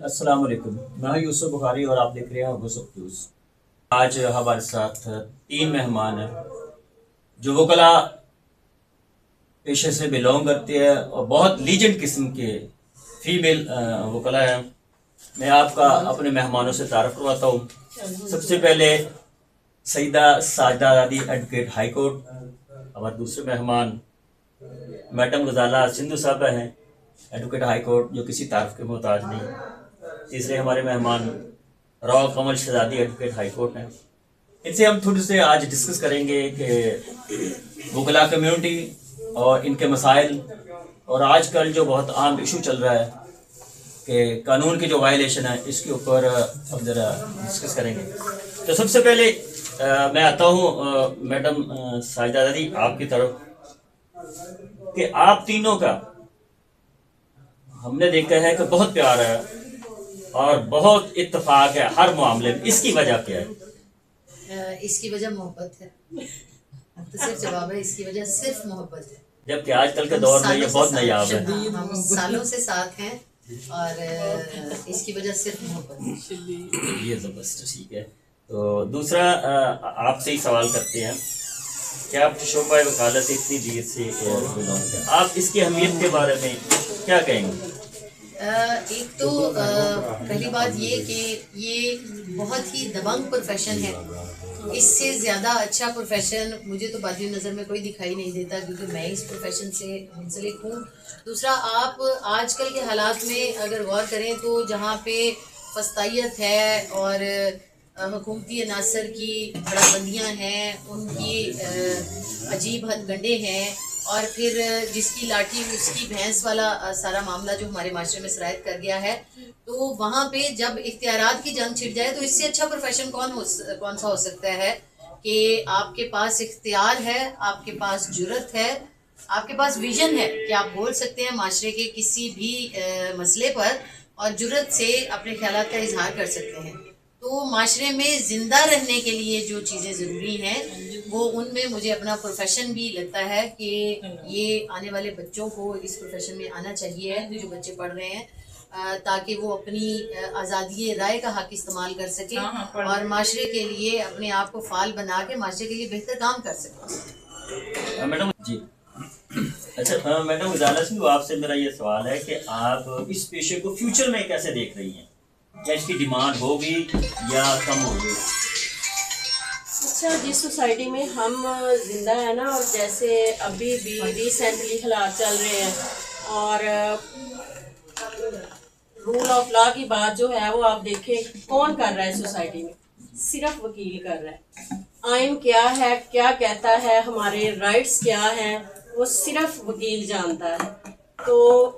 अस्सलाम वालेकुम। मैं हूं यूसुफ बुखारी और आप देख रहे हैं यूसुफ न्यूज़। आज हमारे साथ 3 मेहमान हैं जो वकला पेशे से बिलोंग करते हैं और बहुत लीजेंड किस्म के फीमेल वकला हैं। मैं आपका अपने मेहमानों से तारुफ करवाता हूँ। सबसे पहले सईदा साजदा दादी एडवोकेट हाई कोर्ट। हमारे दूसरे मेहमान मैडम गजाला सिंधु साहबा हैं, एडवोकेट हाई कोर्ट, जो किसी तारुफ के मोहताज नहीं। तीसरे हमारे मेहमान रॉ कमल शहजादी एडवोकेट हाई कोर्ट हैं। इनसे हम थोड़ी से आज डिस्कस करेंगे कि वकला कम्युनिटी और इनके मसाइल और आजकल जो बहुत आम इशू चल रहा है कि कानून की जो वायलेशन है, इसके ऊपर अब ज़रा डिस्कस करेंगे। तो सबसे पहले मैं आता हूँ मैडम साजिदा दादी आपकी तरफ कि आप तीनों का हमने देखा है कि बहुत प्यार है और बहुत इत्तेफाक है हर मामले में। इसकी वजह क्या है? इसकी वजह मोहब्बत है। तो सिर्फ जवाब है, इसकी वजह सिर्फ मोहब्बत है। जबकि आजकल के दौर में ये बहुत नायाब है। हम सालों से साथ हैं और इसकी वजह सिर्फ मोहब्बत है। ये जबरदस्त, ठीक है। तो दूसरा आपसे ही सवाल करते हैं कि आप शोबा वकालत इतनी देर से बिलोंग करते हैं, आप इसकी अहमियत के बारे में क्या कहेंगे? एक तो पहली बात ये कि ये बहुत ही दबंग प्रोफेशन है। इससे ज़्यादा अच्छा प्रोफेशन मुझे तो बादी नज़र में कोई दिखाई नहीं देता, क्योंकि मैं इस प्रोफेशन से मुंसलिक हूँ। दूसरा, आप आजकल के हालात में अगर गौर करें तो जहाँ पे फस्तायत है और हुकूमती अनासर की बड़ाबंदियाँ हैं, उनकी अजीब हथकंडे हैं, और फिर जिसकी लाठी उसकी भैंस वाला सारा मामला जो हमारे माशरे में सरायत कर गया है, तो वहाँ पे जब इख्तियारात की जंग छिड़ जाए तो इससे अच्छा प्रोफेशन कौन सा हो सकता है कि आपके पास इख्तियार है, आपके पास जुर्रत है, आपके पास विजन है कि आप बोल सकते हैं माशरे के किसी भी मसले पर और जुर्रत से अपने ख्यालात का इजहार कर सकते हैं। तो माशरे में ज़िंदा रहने के लिए जो चीज़ें ज़रूरी हैं, वो उनमें मुझे अपना प्रोफेशन भी लगता है कि ये आने वाले बच्चों को इस प्रोफेशन में आना चाहिए, जो बच्चे पढ़ रहे हैं, ताकि वो अपनी आज़ादी राय का हक इस्तेमाल कर सकें और माशरे के लिए अपने आप को फाल बना के माशरे के लिए बेहतर काम कर सकें। मैडम जी, अच्छा मैडम गजाला सिंह, आपसे मेरा ये सवाल है कि आप इस पेशे को फ्यूचर में कैसे देख रही हैं? क्या इसकी डिमांड होगी या कम होगी? अच्छा, जिस सोसाइटी में हम जिंदा है ना, और जैसे अभी भी रिसेंटली हालात चल रहे हैं और रूल ऑफ लॉ की बात जो है वो आप देखें कौन कर रहा है सोसाइटी में? सिर्फ वकील कर रहा है। आइन क्या है, क्या कहता है, हमारे राइट्स क्या हैं, वो सिर्फ वकील जानता है। तो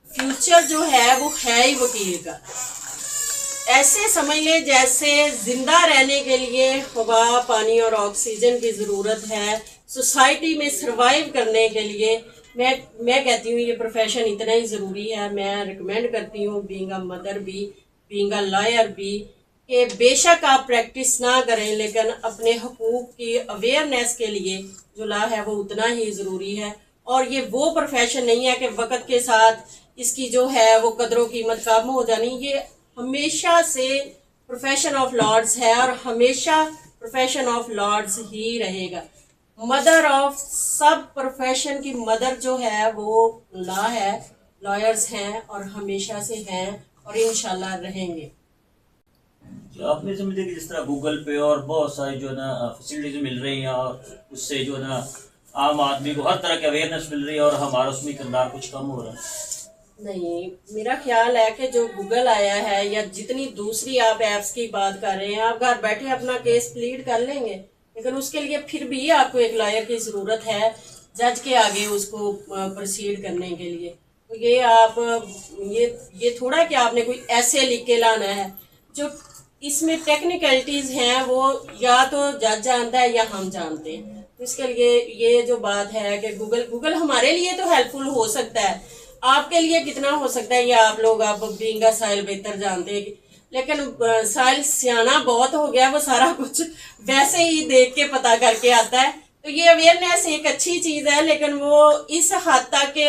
फ्यूचर जो है वो है ही वकील का। ऐसे समझ ले जैसे जिंदा रहने के लिए हवा, पानी और ऑक्सीजन की ज़रूरत है, सोसाइटी में सरवाइव करने के लिए मैं कहती हूँ ये प्रोफेशन इतना ही ज़रूरी है। मैं रिकमेंड करती हूँ, बीइंग अ मदर भी, बीइंग अ लॉयर भी, कि बेशक आप प्रैक्टिस ना करें, लेकिन अपने हकूक़ की अवेयरनेस के लिए जो लॉ है वो उतना ही ज़रूरी है। और ये वो प्रोफेशन नहीं है कि वक़्त के साथ इसकी जो है वो कदरों कीमत कम हो जानी। ये हमेशा से प्रोफेशन ऑफ लॉर्ड्स है और हमेशा प्रोफेशन ऑफ लॉर्ड्स ही रहेगा। मदर ऑफ सब प्रोफेशन की मदर जो है वो लॉ है, लॉयर्स हैं और हमेशा से हैं और इंशाल्लाह रहेंगे। आपने समझे कि जिस तरह गूगल पे और बहुत सारी जो है ना फैसिलिटीज मिल रही हैं और उससे जो है ना आम आदमी को हर तरह की अवेयरनेस मिल रही है और हमारा उसमें किरदार कुछ कम हो रहा है? नहीं, मेरा ख्याल है कि जो गूगल आया है या जितनी दूसरी आप ऐप्स की बात कर रहे हैं, आप घर बैठे अपना केस प्लीड कर लेंगे, लेकिन उसके लिए फिर भी आपको एक लॉयर की ज़रूरत है जज के आगे उसको प्रोसीड करने के लिए। तो ये आप ये थोड़ा कि आपने कोई ऐसे लिख के लाना है। जो इसमें टेक्निकलिटीज़ हैं वो या तो जज जानता है या हम जानते हैं। तो इसके लिए ये जो बात है कि गूगल हमारे लिए तो हेल्पफुल हो सकता है, आपके लिए कितना हो सकता है ये आप लोग, आप बीइंग अ साहिल बेहतर जानते हैं। लेकिन साहिल सियाना बहुत हो गया, वो सारा कुछ वैसे ही देख के पता करके आता है तो ये अवेयरनेस एक अच्छी चीज है, लेकिन वो इस हद तक के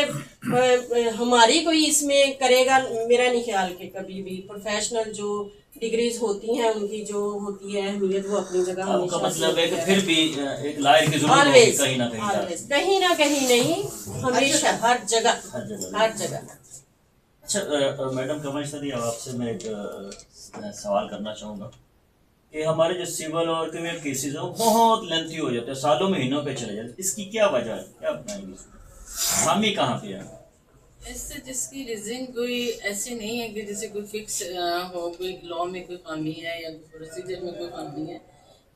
हमारी कोई इसमें करेगा, मेरा नहीं ख्याल कि कभी भी। प्रोफेशनल जो डिग्रीज होती हैं उनकी जो होती है अहमियत वो अपनी जगह आपका हमेशा मतलब है कि फिर भी एक लायर की जरूरत होगी ऑलवेज कहीं ना कहीं ऑलवेज, कहीं ना कहीं नहीं, हमेशा हर जगह हर जगह। हर जगह। अच्छा मैडम कमल सदी, आपसे मैं एक सवाल करना चाहूँगा कि हमारे जो सिविल और क्रिमिनल केसेस हैं वो बहुत लेंथी हो जाते हैं, सालों महीनों पे चले जाते हैं, इसकी क्या वजह है, क्या बताएंगे? खामी कहाँ पे है? इससे जिसकी रीजन कोई ऐसे नहीं है कि जैसे कोई फिक्स हो, कोई लॉ में कोई खामी है या कोई प्रोसीजर में कोई खामी है।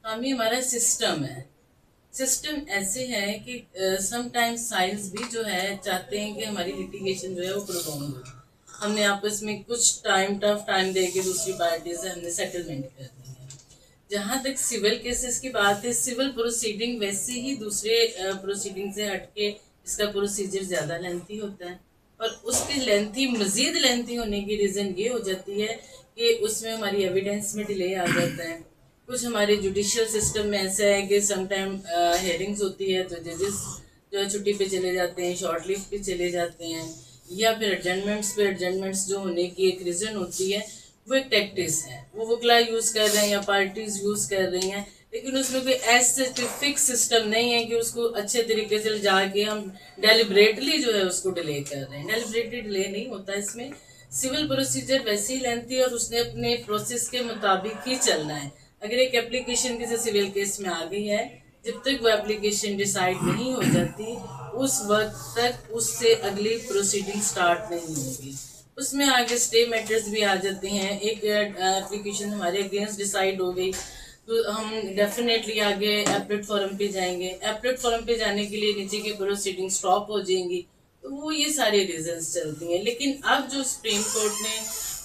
खामी हमारा सिस्टम है। सिस्टम ऐसे है कि समटाइम्स साइंस भी जो है चाहते हैं कि हमारी लिटिगेशन जो है वो प्रोलॉन्ग हो। हमने आपस में कुछ टफ टाइम दे के दूसरी पार्टी से हमने सेटलमेंट कर दी है। जहाँ तक सिविल केसेस की बात है, सिविल प्रोसीडिंग वैसे ही दूसरे प्रोसीडिंग से हटके इसका प्रोसीजर ज़्यादा लेंथी होता है, और उसकी लेंथी मज़ीद लेंथी होने की रीज़न ये हो जाती है कि उसमें हमारी एविडेंस में डिले आ जाता है। कुछ हमारे जुडिशियल सिस्टम में ऐसा है कि समटाइम हेयरिंग्स होती है तो जजेस जो है छुट्टी पे चले जाते हैं, शॉर्ट लीव पे चले जाते हैं, या फिर एडजमेंट्स जो होने की एक रीज़न होती है वो एक टैक्टिस है, वो वकला यूज़ कर रहे हैं या पार्टीज यूज़ कर रही हैं, लेकिन उसमें कोई ऐसे फिक्स सिस्टम नहीं है कि उसको अच्छे तरीके से जाके हम डेलिब्रेटली जो है उसको डिले कर रहे हैं। डेलिब्रेटली डिले नहीं होता इसमें। सिविल प्रोसीजर वैसे ही लेंथी है और उसने अपने प्रोसेस के मुताबिक ही चलना है। अगर एक एप्लीकेशन किसी सिविल केस में आ गई है, जब तक वो एप्लीकेशन डिसाइड नहीं हो जाती उस वक्त तक उससे अगली प्रोसीडिंग स्टार्ट नहीं होगी। उसमें आगे स्टे मैटर्स भी आ जाते हैं। एक एप्लीकेशन हमारे अगेंस्ट डिसाइड हो गई तो हम डेफिनेटली आगे एपलेट फॉरम पे जाएंगे। एपलेट फॉरम पे जाने के लिए नीचे की प्रोसीडिंग स्टॉप हो जाएंगी। तो वो ये सारी रीजंस चलती हैं। लेकिन अब जो सुप्रीम कोर्ट ने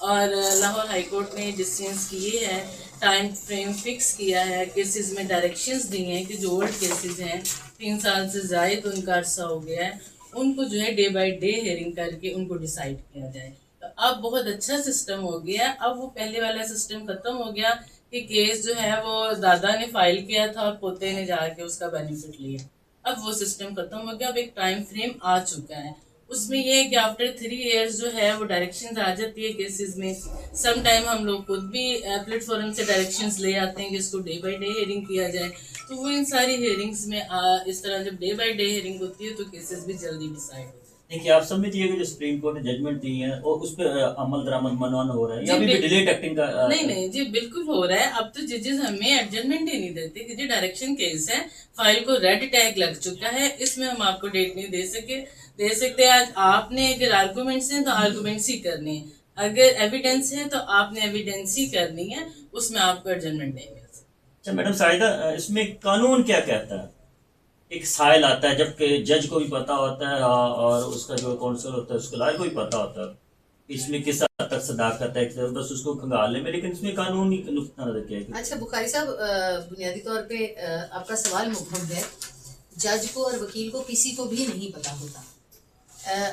और लाहौर हाई कोर्ट ने डिसीजंस किए हैं, टाइम फ्रेम फिक्स किया है, केसेस में डायरेक्शंस दी हैं कि जो ओल्ड केसेस हैं 3 साल से ज़ायद उनका अरसा हो गया है, उनको जो है डे बाय डे हेयरिंग करके उनको डिसाइड किया जाए। तो अब बहुत अच्छा सिस्टम हो गया। अब वो पहले वाला सिस्टम खत्म हो गया कि केस जो है वो दादा ने फाइल किया था और पोते ने जाके उसका बेनिफिट लिया। अब वो सिस्टम खत्म हो गया। अब एक टाइम फ्रेम आ चुका है। उसमें ये है कि आफ्टर 3 इयर्स जो है वो डायरेक्शंस आ जाती है केसेस में। सम टाइम हम लोग खुद भी प्लेटफॉर्म से डायरेक्शंस ले आते हैं कि इसको डे बाय डे हेयरिंग किया जाए। तो वो इन सारी हेयरिंग्स में इस तरह जब डे बाय डे हेयरिंग होती है तो केसेस भी जल्दी डिसाइड होते हैं। देखिए, आप समझिए कि जो सुप्रीम कोर्ट ने जजमेंट दी है और उस पर अमल दरामद मनवाना हो रहा है या अभी भी डिले टेक्टिंग का नहीं जी बिल्कुल हो रहा है। अब तो जजेस हमें एडजमेंट ही नहीं देते कि जी डायरेक्शन केस है, फाइल को रेड टैग लग चुका है, इसमें हम आपको डेट नहीं दे सकते। आज आपने अगर आर्गूमेंट्स हैं तो आर्गूमेंट्स ही करने हैं, अगर एविडेंस है तो आपने एविडेंस ही करनी है, उसमें आपको एडजमेंट नहीं मिल सकता। अच्छा मैडम साहिदा, इसमें कानून क्या कहता है? एक साइल आता है जबकि जज को भी पता होता है और उसका जो काउंसिल होता है उसको लायर को भी पता होता है इसमें किस हद तक सदाकत है, बस उसको खंगालने में, लेकिन इसमें कानूनी नुक्ता नजर क्या है? अच्छा बुखारी साहब, बुनियादी तौर पे आपका सवाल मुबहम है। जज को और वकील को किसी को भी नहीं पता होता।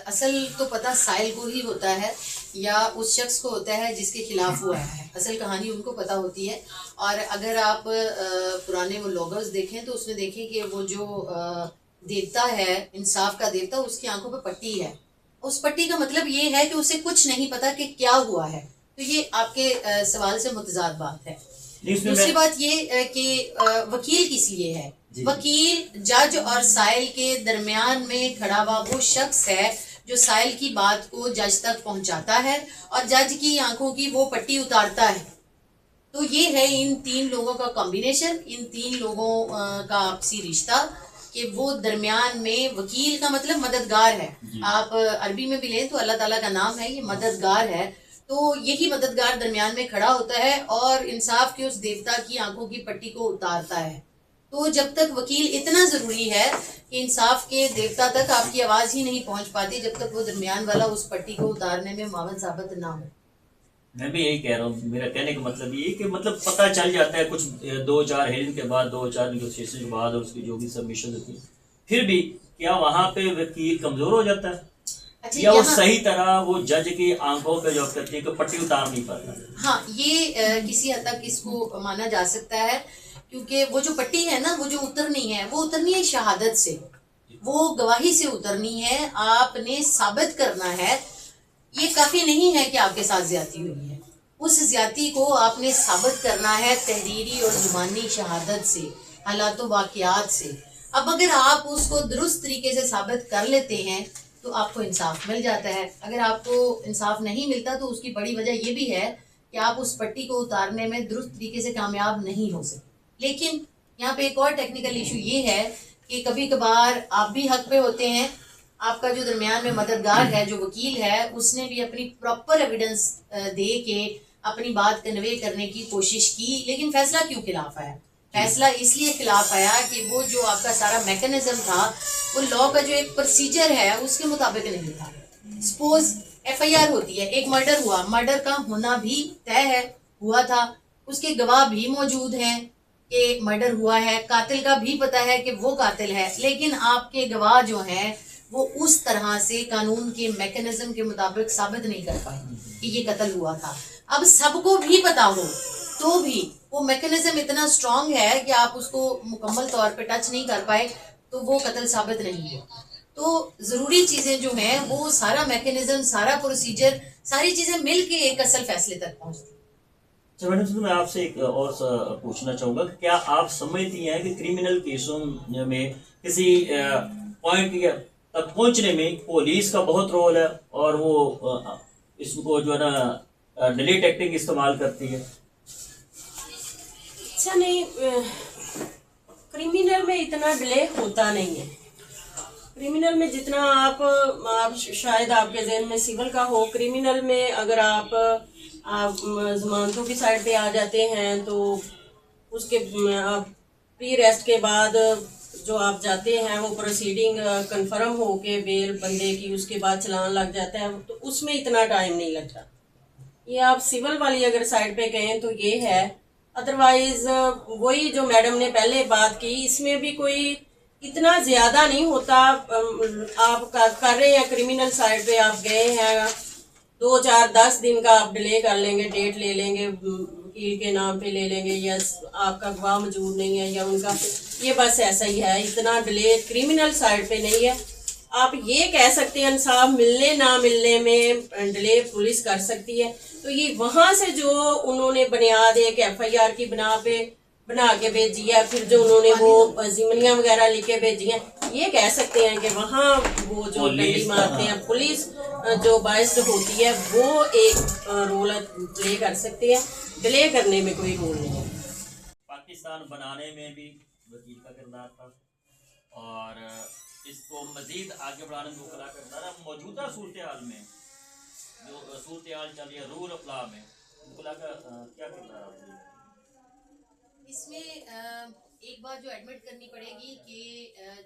असल तो पता साइल को ही होता है या उस शख्स को होता है जिसके खिलाफ हुआ है। असल कहानी उनको पता होती है। और अगर आप पुराने वो लॉगर्स देखें तो उसमें देखें कि वो जो देवता है, इंसाफ का देवता, उसकी आंखों पे पट्टी है। उस पट्टी का मतलब ये है कि उसे कुछ नहीं पता कि क्या हुआ है। तो ये आपके सवाल से मुतजाद बात है। दूसरी बात ये कि वकील किस लिए है? वकील जज और साइल के दरमियान में खड़ा हुआ वो शख्स है जो साइल की बात को जज तक पहुंचाता है और जज की आंखों की वो पट्टी उतारता है। तो ये है इन 3 लोगों का कॉम्बिनेशन, इन 3 लोगों का आपसी रिश्ता कि वो दरमियान में। वकील का मतलब मददगार है। आप अरबी में भी लें तो अल्लाह ताला का नाम है, ये मददगार है। तो यही मददगार दरमियान में खड़ा होता है और इंसाफ के उस देवता की आंखों की पट्टी को उतारता है। तो जब तक वकील इतना जरूरी है कि इंसाफ के देवता तक आपकी आवाज ही नहीं पहुंच पाती जब तक वो दरमियान वाला उस पट्टी को उतारने में मावन साबित ना हो। मैं भी यही कह रहा हूँ। मेरा कहने का मतलब ये कि मतलब पता चल जाता है कुछ 2-4 हेयरिंग के बाद, 2-4 नेगोशिएशन के बाद और उसकी जो भी सबमिशन होती है, फिर भी क्या वहाँ पे वकील कमजोर हो जाता है? अच्छा, या वो सही तरह वो जज की आंखों पे जॉब करती है कि पट्टी उतार नहीं पाता? हाँ, ये किसी हद तक इसको माना जा सकता है क्योंकि वो जो पट्टी है ना, वो जो उतरनी है, वो उतरनी है शहादत से, वो गवाही से उतरनी है। आपने साबित करना है, ये काफी नहीं है कि आपके साथ ज्यादती हुई है, उस ज्यादती को आपने साबित करना है तहरीरी और जुबानी शहादत से, हालात वाक़ियात से। अब अगर आप उसको दुरुस्त तरीके से साबित कर लेते हैं तो आपको इंसाफ मिल जाता है। अगर आपको इंसाफ नहीं मिलता तो उसकी बड़ी वजह ये भी है कि आप उस पट्टी को उतारने में दुरुस्त तरीके से कामयाब नहीं हो सके। लेकिन यहाँ पे एक और टेक्निकल इशू ये है कि कभी कभार आप भी हक पे होते हैं, आपका जो दरमियान में मददगार है, जो वकील है, उसने भी अपनी प्रॉपर एविडेंस दे के अपनी बात कन्वे करने की कोशिश की, लेकिन फैसला क्यों खिलाफ आया? फैसला इसलिए खिलाफ आया कि वो जो आपका सारा मैकेनिज्म था, वो लॉ का जो एक प्रोसीजर है उसके मुताबिक नहीं था। सपोज एफआईआर होती है, एक मर्डर हुआ, मर्डर का होना भी तय है, हुआ था, उसके गवाह भी मौजूद हैं कि मर्डर हुआ है, कातिल का भी पता है कि वो कातिल है, लेकिन आपके गवाह जो हैं वो उस तरह से कानून के मैकेनिज्म के मुताबिक साबित नहीं कर पाए कि ये कत्ल हुआ था। अब सबको भी पता हो तो भी वो मैकेनिज्म इतना स्ट्रांग है कि आप उसको मुकम्मल तौर पे टच नहीं कर पाए तो वो कत्ल साबित नहीं हुआ। तो जरूरी चीजें जो हैं, वो सारा मैकेनिज्म, सारा प्रोसीजर, सारी चीजें मिल के एक असल फैसले तक पहुंचती। अच्छा मैडम, तो मैं आपसे एक और पूछना चाहूँगा कि क्या आप समझती हैं कि क्रिमिनल केसों में किसी पॉइंट तक पहुंचने में पुलिस का बहुत रोल है और वो इसको जो है ना डिले टेक्निक इस्तेमाल करती है? अच्छा नहीं, क्रिमिनल में इतना डिले होता नहीं है। क्रिमिनल में जितना आप शायद आपके जहन में सिविल का हो, क्रिमिनल में अगर आप जमानतों की साइड पे आ जाते हैं तो उसके प्री अरेस्ट के बाद जो आप जाते हैं वो प्रोसीडिंग कंफर्म हो के बेल बंदे की, उसके बाद चलान लग जाता है, तो उसमें इतना टाइम नहीं लगता। ये आप सिविल वाली अगर साइड पे गए तो ये है। अदरवाइज वही जो मैडम ने पहले बात की, इसमें भी कोई इतना ज्यादा नहीं होता। आप कर रहे हैं क्रिमिनल साइड पे, आप गए हैं 2, 4, 10 दिन का आप डिले कर लेंगे, डेट ले लेंगे, वकील के नाम पे ले लेंगे, या आपका गवाह मौजूद नहीं है या उनका, ये बस ऐसा ही है। इतना डिले क्रिमिनल साइड पे नहीं है। आप ये कह सकते हैं इंसाफ मिलने ना मिलने में डिले पुलिस कर सकती है, तो ये वहां से जो उन्होंने बुनियाद एक एफआईआर की बना के भेजी है, फिर जो उन्होंने वो जिमनियां वगैरह लिख के भेजी हैं, ये कह सकते हैं कि वहाँ वो जो डंडी मारते हैं पुलिस जो बायस्ड होती है, वो एक रोल प्ले कर सकते हैं। डिले करने में कोई रोल नहीं है। पाकिस्तान बनाने में भी वकील का किरदार था और इसको मजीद आगे बढ़ाने में वकला का किरदार है। मौजूदा सूरत हाल में जो सूरत हाल चल रही है रूल ऑफ लॉ में, वकला का क्या किरदार है? इसमें एक बात जो एडमिट करनी पड़ेगी कि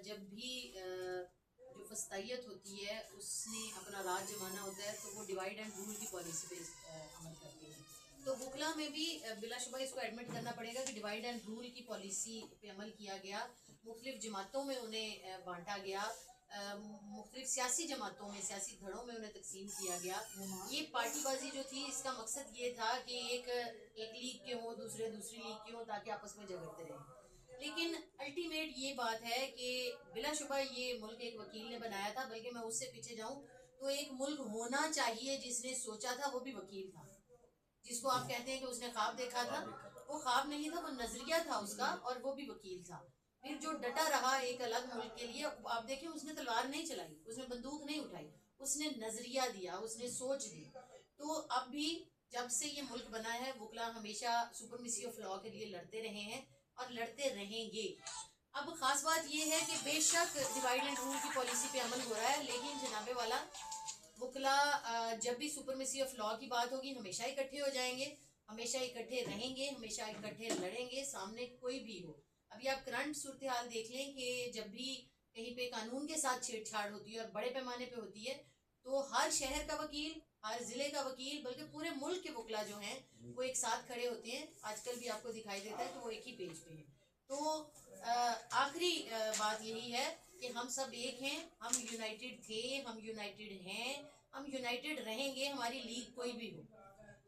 जब भी जो फस्तायत होती है उसने अपना राज जमाना होता है तो वो डिवाइड एंड रूल की पॉलिसी पे अमल करती है। तो वकला में भी बिलाशुबा इसको एडमिट करना पड़ेगा कि डिवाइड एंड रूल की पॉलिसी पे अमल किया गया, मुख्तलिफ जमातों में उन्हें बांटा गया, मुख्तलिफ सियासी जमातों में, सियासी धड़ों में उन्हें तकसीम किया गया। ये पार्टीबाजी जो थी, इसका मकसद ये था कि एक लीग के हों, दूसरे दूसरी लीग के हों, ताकि आपस में झगड़ते रहें। लेकिन अल्टीमेट ये बात है कि बिलाशुबा ये मुल्क एक वकील ने बनाया था, बल्कि मैं उससे पीछे जाऊं तो एक मुल्क होना चाहिए जिसने सोचा था, वो भी वकील था। जिसको आप कहते हैं कि उसने ख्वाब देखा था, वो ख्वाब नहीं था, वो नजरिया था उसका, और वो भी वकील था। फिर जो डटा रहा एक अलग मुल्क के लिए, आप देखिए उसने तलवार नहीं चलाई, उसने बंदूक नहीं उठाई, उसने नजरिया दिया, उसने सोच दी। तो अब भी जब से ये मुल्क बना है, वकला हमेशा सुपरमेसी ऑफ लॉ के लिए लड़ते रहे हैं और लड़ते रहेंगे। अब खास बात ये है कि बेशक डिवाइड एंड रूल की पॉलिसी पे अमल हो रहा है, लेकिन जनाबे वाला वकला जब भी सुपरमेसी ऑफ लॉ की बात होगी हमेशा इकट्ठे हो जाएंगे, हमेशा इकट्ठे रहेंगे, हमेशा इकट्ठे लड़ेंगे, सामने कोई भी हो। अभी आप करंट सूरत हाल देख लें कि जब भी कहीं पे कानून के साथ छेड़छाड़ होती है और बड़े पैमाने पे होती है, तो हर शहर का वकील, हर जिले का वकील, बल्कि पूरे मुल्क के वकला जो हैं वो एक साथ खड़े होते हैं। आजकल भी आपको दिखाई देता है कि वो एक ही पेज पे हैं। तो आखिरी बात यही है कि हम सब एक हैं, हम यूनाइटेड थे, हम यूनाइटेड हैं, हम यूनाइटेड रहेंगे, हमारी लीग कोई भी हो।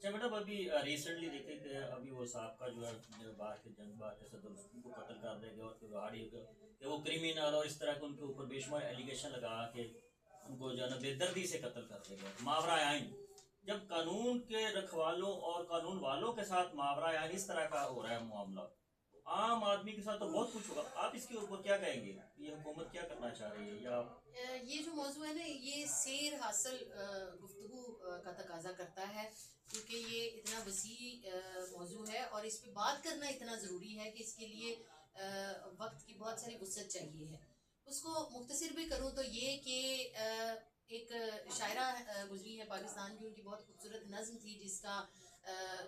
अच्छा मैडम, अभी रिसेंटली देखे कि अभी वो साहब का जो है बाहर के जंग बाहर के सदर उसको कत्ल कर देंगे और फिर हाड़ी कि वो क्रिमिनल और इस तरह के उनके ऊपर बेशुमार एलिगेशन लगा के उनको जो है ना बेदर्दी से कत्ल कर देंगे। मावरा आइन, जब कानून के रखवालों और कानून वालों के साथ मावरा आइन इस तरह का हो रहा है मामला, आम आदमी के साथ तो बहुत कुछ होगा। आप इसके ऊपर क्या कहेंगे? ये हुकूमत क्या करना चाह रही है? या ये जो मौजू है ना, ये सैर हासिल गुफ्तगू का तकाजा करता है, क्योंकि ये इतना वसी मौजू है और इस पे बात करना इतना ज़रूरी है कि इसके लिए वक्त की बहुत सारी वुसअत चाहिए है। उसको मुख्तसर भी करूँ तो ये कि एक शायरा गुजरी है पाकिस्तान की, उनकी बहुत खूबसूरत नज़्म थी जिसका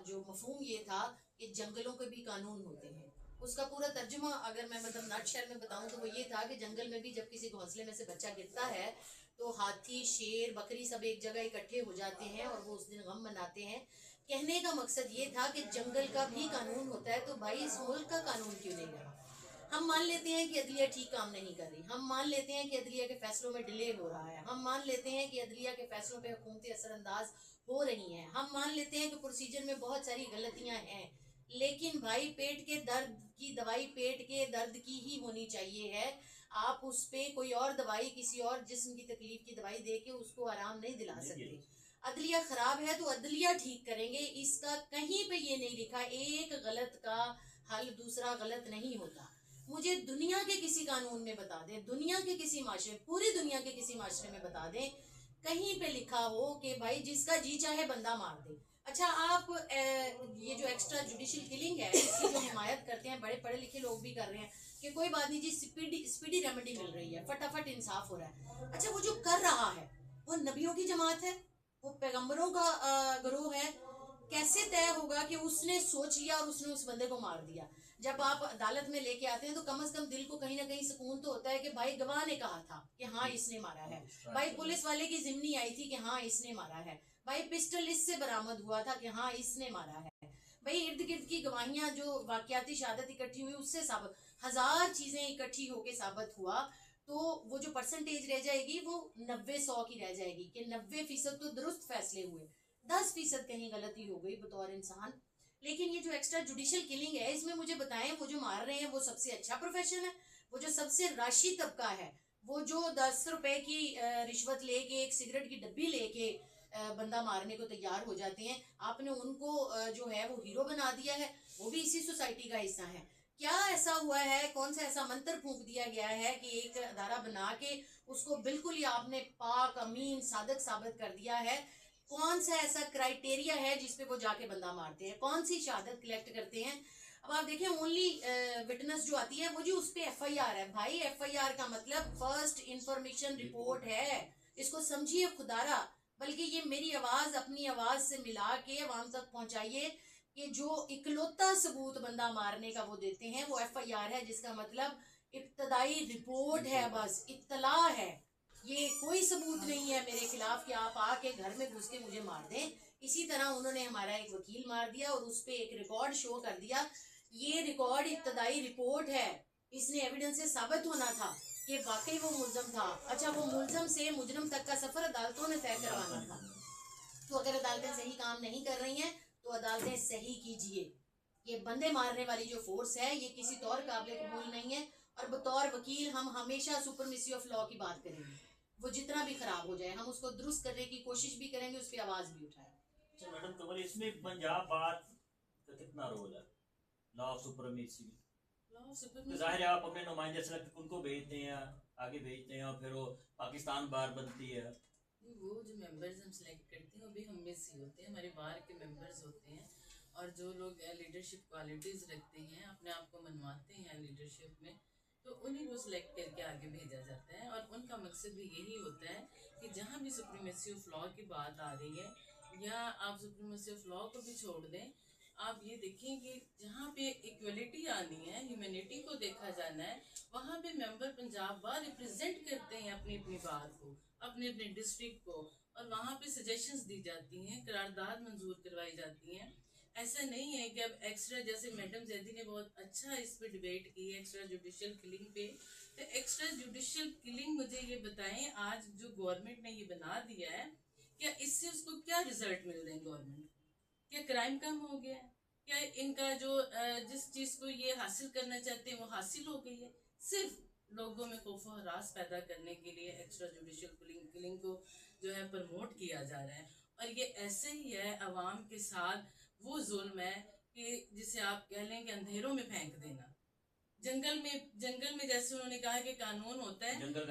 जो मफहूम ये था कि जंगलों के भी कानून होते हैं। उसका पूरा तर्जुमा अगर मैं मतलब नटशेल में बताऊं तो वो ये था कि जंगल में भी जब किसी घोंसले में से बच्चा गिरता है तो हाथी, शेर, बकरी सब एक जगह इकट्ठे हो जाते हैं और वो उस दिन गम मनाते हैं। कहने का मकसद ये था कि जंगल का भी कानून होता है, तो भाई इस मुल्क का कानून क्यों नहीं रहा? हम मान लेते हैं कि अदलिया ठीक काम नहीं कर रही, हम मान लेते हैं कि अदलिया के फैसलों में डिले हो रहा है, हम मान लेते हैं कि अदलिया के फैसलों पे हुकूमतें असरअंदाज हो रही हैं, हम मान लेते हैं कि प्रोसीजर में बहुत सारी गलतियां हैं, लेकिन भाई पेट के दर्द की दवाई पेट के दर्द की ही होनी चाहिए है। आप उस पे कोई और दवाई, किसी और जिस्म की तकलीफ की दवाई दे के उसको आराम नहीं दिला सकते। अदलिया खराब है तो अदलिया ठीक करेंगे, इसका कहीं पे ये नहीं लिखा। एक गलत का हल दूसरा गलत नहीं होता। मुझे दुनिया के किसी कानून में बता दें, दुनिया के किसी माशरे, पूरी दुनिया के किसी माशरे में बता दें कहीं पे लिखा हो कि भाई जिसका जी चाहे बंदा मार दे। अच्छा, आप ये जो एक्स्ट्रा जुडिशियल किलिंग है इसकी जो हिमायत करते हैं, बड़े पढ़े लिखे लोग भी कर रहे हैं कि कोई बात नहीं जी, स्पीडी रेमेडी मिल रही है, फटाफट इंसाफ हो रहा है। अच्छा, वो जो कर रहा है वो नबियों की जमात है, वो पैगंबरों का गिरोह है। कैसे तय होगा कि उसने सोच लिया और उसने उस बंदे को मार दिया? जब आप अदालत में लेके आते हैं तो कम से कम दिल को कहीं ना कहीं सुकून तो होता है कि भाई गवाह ने कहा था कि हाँ इसने मारा है, भाई पुलिस वाले की जिम्नी आई थी कि हाँ इसने मारा है, भाई पिस्टल इससे बरामद हुआ था कि हाँ इसने मारा है, भाई इर्द गिर्द की गवाहियां जो वाकयाती शहादत इकट्ठी हुई उससे साबित, हजार चीजें इकट्ठी होके साबित हुआ, तो वो जो परसेंटेज रह जाएगी वो 90-100 की रह जाएगी कि 90% तो दुरुस्त फैसले हुए, 10% कहीं गलती हो गई बतौर इंसान। लेकिन ये जो एक्स्ट्रा जुडिशियल किलिंग है, इसमें मुझे बताएं वो जो मार रहे हैं वो सबसे अच्छा प्रोफेशन है, वो जो सबसे राशि तबका है, वो जो 10 रुपए की रिश्वत लेके एक सिगरेट की डब्बी लेके बंदा मारने को तैयार हो जाते हैं, आपने उनको जो है वो हीरो बना दिया है, वो भी इसी सोसाइटी का हिस्सा है। क्या ऐसा हुआ है, कौन सा ऐसा मंत्र फूंक दिया गया है कि एक अदारा बना के उसको बिल्कुल ही आपने पाक अमीन सादक साबित कर दिया है? कौन सा ऐसा क्राइटेरिया है जिसपे वो जाके बंदा मारते हैं? कौन सी शहादत कलेक्ट करते हैं? अब आप देखें, ओनली विटनेस जो आती है वो जो उस पे FIR है, भाई FIR का मतलब फर्स्ट इंफॉर्मेशन रिपोर्ट है, इसको समझिए खुदारा। बल्कि ये मेरी आवाज अपनी आवाज से मिला के आवाम तक पहुंचाइए कि जो इकलौता सबूत बंदा मारने का वो देते हैं वो FIR है, जिसका मतलब इब्तदाई रिपोर्ट है, बस इत्तला है, ये कोई सबूत नहीं है मेरे खिलाफ कि आप आके घर में घुस के मुझे मार दें। इसी तरह उन्होंने हमारा एक वकील मार दिया और उस पर एक रिकॉर्ड शो कर दिया, ये रिकॉर्ड इब्तदाई रिपोर्ट है, इसने एविडेंस से साबित होना था कि वाकई वो मुलजम था। अच्छा, वो मुलजम से मुजरम तक का सफर अदालतों ने तय करवाना था। तो अगर अदालतें सही काम नहीं कर रही हैं तो अदालतें सही कीजिए। ये बंदे मारने वाली जो फोर्स है ये किसी तौर काबिल कबूल नहीं है, और बतौर वकील हम हमेशा सुपरमेसी ऑफ लॉ की बात करेंगे, वो जितना भी खराब हो जाए हम उसको दुरुस्त करने की कोशिश भी करेंगे, उस पर आवाज भी उठाएंगे। अच्छा मैडम, कमल इसमें पंजाब बार का कितना रोल है लॉ ऑफ सुप्रीमेसी में? तो जाहिर है आप अपने नुमाइंदे सेलेक्ट उनको भेजते हैं, आगे भेजते हैं और फिर वो पाकिस्तान बार बनती है। वो जो मेंबर्स हम सेलेक्ट करते हैं वो भी हम में से होते हैं, हमारे बाहर के मेंबर्स होते हैं, और जो लोग लीडरशिप क्वालिटीज़ रखते हैं, अपने आप को मनवाते हैं लीडरशिप में, तो उन्हीं को सिलेक्ट करके आगे भेजा जाता है। और उनका मकसद भी यही होता है कि जहाँ भी सुप्रीमेसी ऑफ लॉ की बात आ रही है, या आप सुप्रीमेसी ऑफ लॉ को भी छोड़ दें, आप ये देखें कि जहाँ पे इक्वलिटी आनी है, ह्यूमैनिटी को देखा जाना है, वहाँ पे मेंबर पंजाब बार रिप्रेजेंट करते हैं अपनी अपनी बात को, अपने अपने डिस्ट्रिक्ट को, और वहाँ पे सजेशंस दी जाती हैं, करारदाद मंजूर करवाई जाती हैं। ऐसा नहीं है कि अब एक्स्ट्रा, जैसे मैडम जैदी ने बहुत अच्छा इस पे डिबेट की एक्स्ट्रा जुडिशियल किलिंग पे, तो एक्स्ट्रा जुडिशियल किलिंग मुझे ये बताएं, आज जो गवर्नमेंट ने ये बना दिया है, क्या इससे उसको क्या रिजल्ट मिल रहे हैं गवर्नमेंट? क्या क्राइम कम हो गया है? क्या इनका जो जिस चीज को ये हासिल करना चाहते हैं वो हासिल हो गई है? सिर्फ लोगों में खौफ व हरास पैदा करने के लिए एक्स्ट्रा जुडिशियल किलिंग को जो है प्रमोट किया जा रहा है। और ये ऐसे ही है, अवाम के साथ वो जुल्म है कि जिसे आप कह लें कि अंधेरों में फेंक देना। जंगल में जैसे उन्होंने कहा कि कानून होता है, जंगल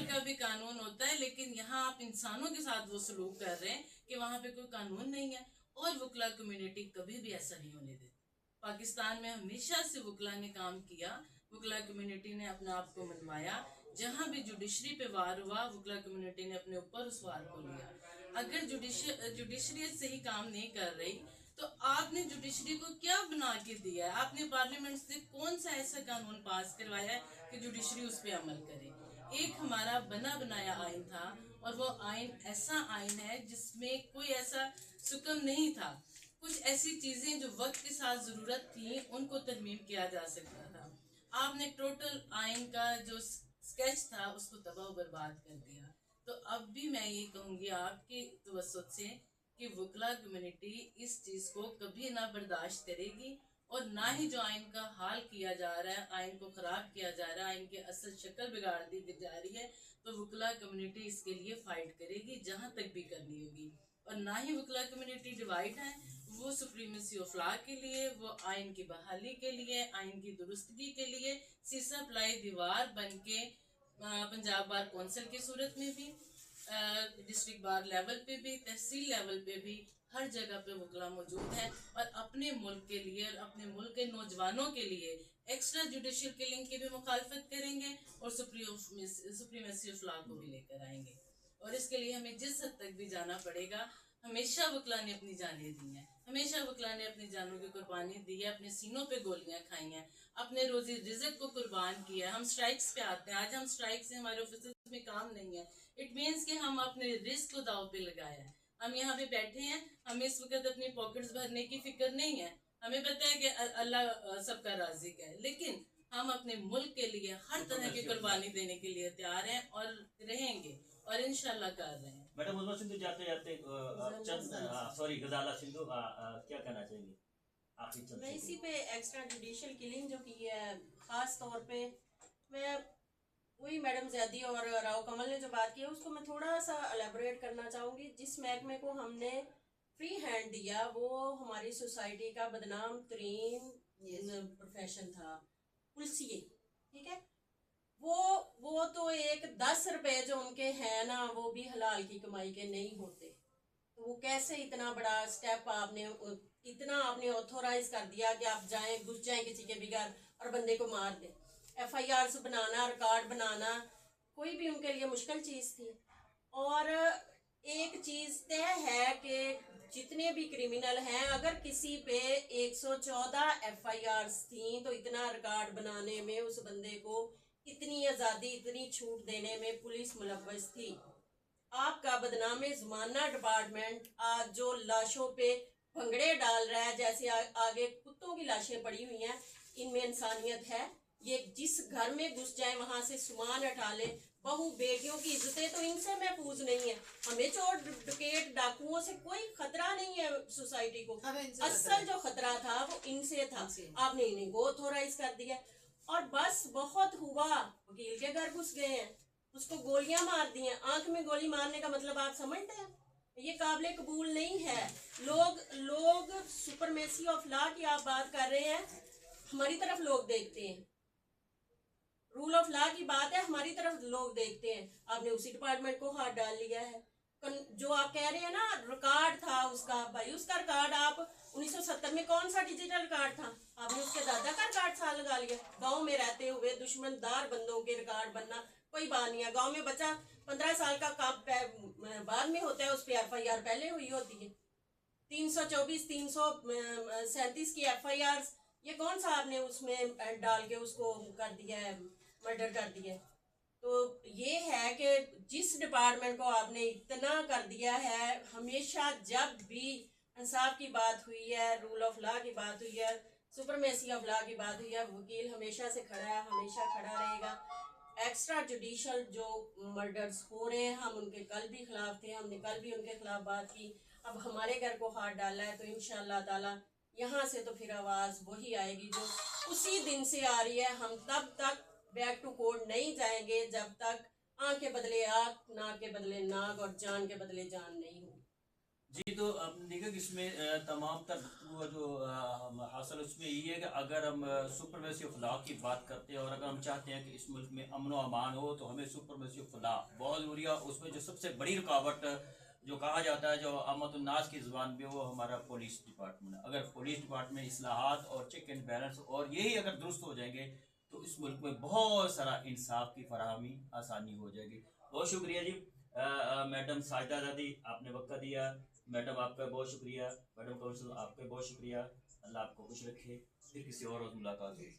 का भी कानून होता है, लेकिन यहाँ आप इंसानों के साथ वो सलूक कर रहे हैं कि वहां पे कोई कानून नहीं है। और वकला कम्युनिटी कभी भी ऐसा नहीं होने देती। पाकिस्तान में हमेशा से वकला ने काम किया, वकला कम्युनिटी ने अपने आप को मनवाया। जहां भी जुडिशरी पे वार हुआ, वकला कम्युनिटी ने अपने ऊपर उस वार को लिया। अगर जुडिशरी सही काम नहीं कर रही तो आपने जुडिशरी को क्या बना के दिया है? आपने पार्लियामेंट से कौन सा ऐसा कानून पास करवाया है कि जुडिशरी उस पर अमल करे? एक हमारा बना बनाया आइन था, और वो आइन ऐसा आइन है जिसमें कोई ऐसा सुकम नहीं था। कुछ ऐसी चीजें जो वक्त के साथ जरूरत थी उनको तरमीम किया जा सकता था। आपने टोटल आइन का जो स्केच था उसको तबाह बर्बाद कर दिया। तो अब भी मैं ये कहूंगी आपकी तवज्जुह से कि वकला कम्युनिटी इस चीज को कभी ना बर्दाश्त करेगी, और ना ही जो आइन का हाल किया जा रहा है, आइन को खराब किया जा रहा है, आइन की असल शक्ल बिगाड़ दी जा रही है, तो वकला कम्युनिटी इसके लिए फाइट करेगी जहां तक भी करनी होगी। और ना ही वकला कम्युनिटी डिवाइड है, वो सुप्रीमेसी ऑफ लॉ के लिए, वो आइन की बहाली के लिए, आइन की दुरुस्तगी के लिए सीसा पलाई दीवार बन के पंजाब बार कौंसिल की सूरत में भी, डिस्ट्रिक्ट बार लेवल पे भी, तहसील लेवल पे भी, हर जगह पे वकला मौजूद है। और अपने मुल्क के लिए और अपने मुल्क के नौजवानों के लिए एक्स्ट्रा जुडिशियल किलिंग की भी मुखालफत करेंगे, और सुप्रीमेसी ऑफ लॉ को भी लेकर आएंगे। और इसके लिए हमें जिस हद तक भी जाना पड़ेगा, हमेशा वकला ने अपनी जानें दी हैं, हमेशा वकला ने अपनी जानों की कुर्बानी दी है, अपने सीनों पे गोलियां खाई हैं, अपने रोजी रिजक को कुर्बान किया है। हम स्ट्राइक्स पे आते हैं, आज हम स्ट्राइक से हमारे ऑफिस में काम नहीं है, इट मीन्स कि हम अपने रिस्क को दाव पे लगाया है। हम यहाँ पे बैठे हैं, हमें इस वक्त अपनी पॉकेट्स भरने की फिक्र नहीं है, हमें पता है कि अल्लाह सबका राज़िक है, लेकिन हम अपने मुल्क के लिए हर तरह की कुर्बानी देने के लिए तैयार हैं और रहेंगे, और इंशाल्लाह कर रहे हैं। मैडम उजमा सिंधु जाते जाते सॉरी गजाला सिंधु क्या कहना चाहेंगे आखिरी चंद मैं इसी पे एक्स्ट्रा जुडिशियल किलिंग जो की है, खास तौर पे मैं वही मैडम जैदी और राव कमल ने जो बात की है उसको मैं थोड़ा सा एलेबोरेट करना चाहूंगी। जिस महकमे को हमने फ्री हैंड दिया वो हमारी सोसाइटी का बदनाम तरीन प्रोफेशन था, पुलिसिए। ठीक है, वो तो एक 10 रुपए जो उनके हैं ना, वो भी हलाल की कमाई के नहीं होते। तो वो कैसे इतना बड़ा स्टेप इतना आपने ऑथोराइज कर दिया कि आप जाएं, घुस जाएं किसी के बिगाड़ और बंदे को मार दें। FIR बनाना, रिकॉर्ड बनाना कोई भी उनके लिए मुश्किल चीज थी। और एक चीज तय है कि जितने भी क्रिमिनल हैं, अगर किसी पे 114 FIRs थी तो इतना रिकॉर्ड बनाने में उस बंदे को इतनी आजादी, इतनी छूट देने में पुलिस मुलव्वस थी। आपका बदनामे जमाना डिपार्टमेंट आज जो लाशों पे भंगड़े डाल रहा है, जैसे आगे कुत्तों की लाशें पड़ी हुई हैं, इनमें इंसानियत है? ये जिस घर में घुस जाए वहां से सामान हटा ले। बहू बेटियों की इज्जतें तो इनसे महफूज नहीं है। हमें चोर डकैत डाकुओं से कोई खतरा नहीं है सोसाइटी को। असल जो खतरा था वो इनसे था। आपने इन्हीं को ऑथोराइज कर दिया और बस बहुत हुआ, वकील के घर घुस गए हैं, उसको गोलियां मार दी हैं। आंख में गोली मारने का मतलब आप समझते हैं? ये काबिले कबूल नहीं है। लोग सुपरमेसी ऑफ लॉ की आप बात कर रहे हैं, हमारी तरफ लोग देखते हैं। रूल ऑफ लॉ की बात है, हमारी तरफ लोग देखते हैं। आपने उसी डिपार्टमेंट को हाथ डाल लिया है। जो आप कह रहे हैं ना, रिकॉर्ड था उसका, भाई उसका रिकॉर्ड आप 1970 में कौन सा डिजिटल रिकॉर्ड था? आपने उसके दादा का रिकॉर्ड साल लगा लिया। गांव में रहते हुए दुश्मनदार बंदों के रिकॉर्ड बनना कोई बात नहीं है। गांव में बच्चा 15 साल का काम बाद में होता है, उस पर FIR पहले हुई होती है। 324 337 की FIR, ये कौन सा आपने उसमें डाल के उसको कर दिया है, मर्डर कर दिया है? तो ये है कि जिस डिपार्टमेंट को आपने इतना कर दिया है, हमेशा जब भी इंसाफ की बात हुई है, रूल ऑफ लॉ की बात हुई है, सुपरमेसी ऑफ लॉ की बात हुई है, वकील हमेशा से खड़ा है, हमेशा खड़ा रहेगा। एक्स्ट्रा जुडिशल जो मर्डर्स हो रहे हैं, हम उनके कल भी खिलाफ थे, हमने कल भी उनके खिलाफ बात की। अब हमारे घर को हाथ डाला है तो इंशाअल्लाह ताला यहाँ से तो फिर आवाज़ वही आएगी जो उसी दिन से आ रही है। हम तब तक बैक टू कोर्ट नहीं जाएंगे जब तक आँख के बदले आँख, नाक के बदले नाक और जान के बदले जान नहीं हो। जी, तो आपने देखा कि इसमें तमाम तर वो जो हासिल उसमें ये है कि अगर हम सुपरमेसी ऑफ लॉ की बात करते हैं और अगर हम चाहते हैं कि इस मुल्क में अमन व अमान हो तो हमें सुपरमेसी ऑफ लॉ बहुत ज़रूरी है। उसमें जो सबसे बड़ी रुकावट जो कहा जाता है, जो आमतुन्नास की ज़ुबान में, वो हमारा पुलिस डिपार्टमेंट है। अगर पुलिस डिपार्टमेंट इस्लाहात और चेक एंड बैलेंस और यही अगर दुरुस्त हो जाएंगे तो इस मुल्क में बहुत सारा इंसाफ की फराहमी आसानी हो जाएगी। बहुत शुक्रिया जी मैडम साजिदा दादी, आपने वक्त दिया। मैडम आपका बहुत शुक्रिया। मैडम कौंसल आपका बहुत शुक्रिया। अल्लाह आपको खुश रखे। फिर किसी और रोज़ मुलाकात होगी।